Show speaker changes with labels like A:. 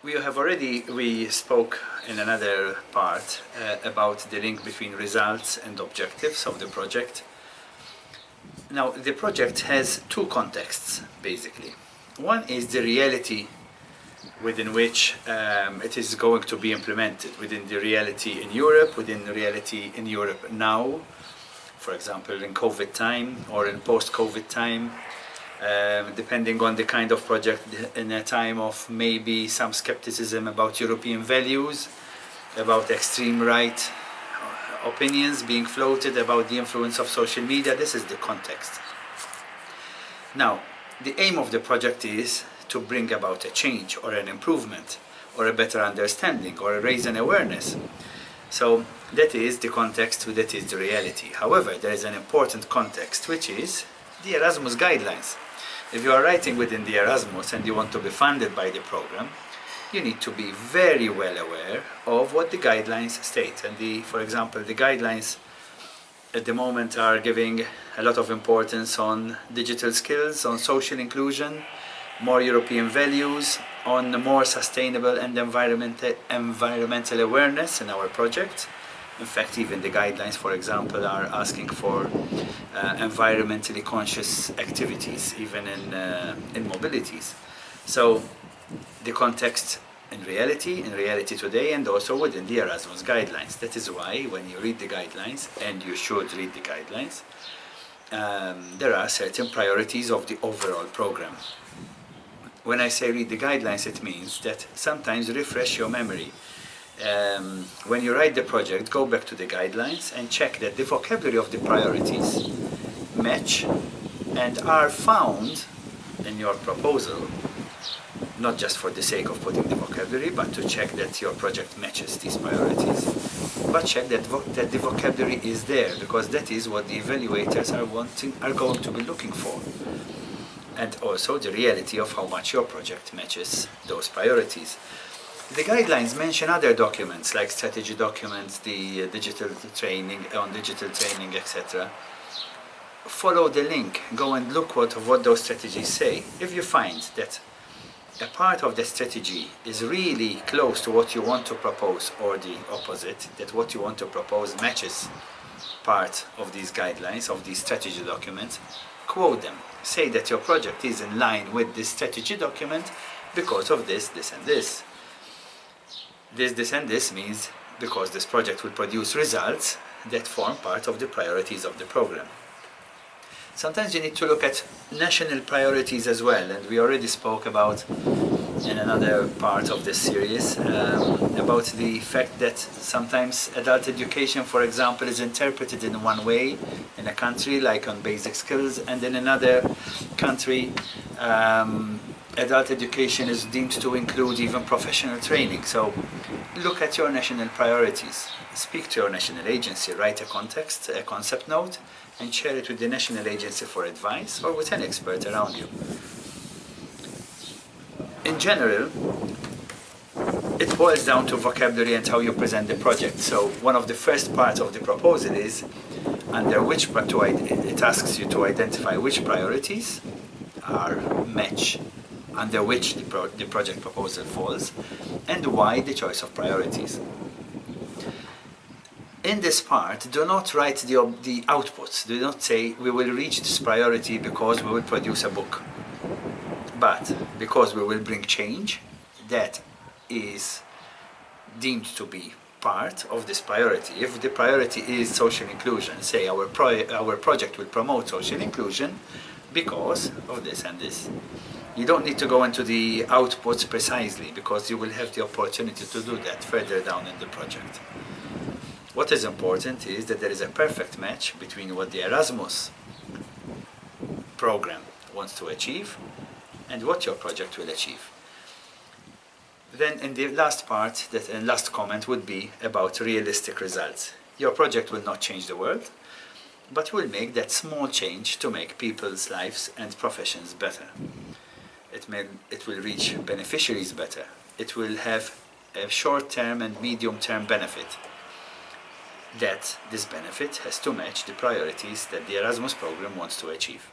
A: We spoke in another part about the link between results and objectives of the project. Now, the project has two contexts, basically. One is the reality within which it is going to be implemented, within the reality in Europe, within the reality in Europe now, for example, in COVID time or in post-COVID time, depending on the kind of project, in a time of maybe some skepticism about European values, about extreme right opinions being floated, about the influence of social media. This is the context. Now, the aim of the project is to bring about a change or an improvement or a better understanding or raise an awareness. So that is the context, that is the reality. However, there is an important context, which is the Erasmus guidelines. If you are writing within the Erasmus and you want to be funded by the program, you need to be very well aware of what the guidelines state. And for example, the guidelines at the moment are giving a lot of importance on digital skills, on social inclusion, more European values, on more sustainable and environmental awareness in our project. In fact, even the guidelines, for example, are asking for environmentally conscious activities, even in mobilities. So the context in reality today, and also within the Erasmus guidelines. That is why when you read the guidelines, and you should read the guidelines, there are certain priorities of the overall program. When I say read the guidelines, it means that sometimes refresh your memory. When you write the project, go back to the guidelines and check that the vocabulary of the priorities match and are found in your proposal, not just for the sake of putting the vocabulary, but to check that your project matches these priorities. But check that the vocabulary is there, because that is what the evaluators are going to be looking for. And also the reality of how much your project matches those priorities. The guidelines mention other documents, like strategy documents, the digital training, etc. Follow the link, go and look what those strategies say. If you find that a part of the strategy is really close to what you want to propose, or the opposite, that what you want to propose matches part of these guidelines, of these strategy documents, quote them. Say that your project is in line with this strategy document because of this, this and this. This and this means because this project will produce results that form part of the priorities of the program. Sometimes you need to look at national priorities as well, and we already spoke about in another part of this series about the fact that sometimes adult education, for example, is interpreted in one way in a country, like on basic skills, and in another country adult education is deemed to include even professional training. So look at your national priorities, speak to your national agency, write a concept note, and share it with the national agency for advice, or with an expert around you. In general, it boils down to vocabulary and how you present the project. So one of the first parts of the proposal is it asks you to identify which priorities are match under which the project proposal falls, and why the choice of priorities. In this part, do not write the outputs. Do not say we will reach this priority because we will produce a book, but because we will bring change that is deemed to be part of this priority. If the priority is social inclusion, say our project will promote social inclusion because of this and this. You don't need to go into the outputs precisely, because you will have the opportunity to do that further down in the project. What is important is that there is a perfect match between what the Erasmus program wants to achieve and what your project will achieve. Then in the last part, last comment would be about realistic results. Your project will not change the world, but will make that small change to make people's lives and professions better. It will reach beneficiaries better. It will have a short-term and medium-term benefit. That this benefit has to match the priorities that the Erasmus program wants to achieve.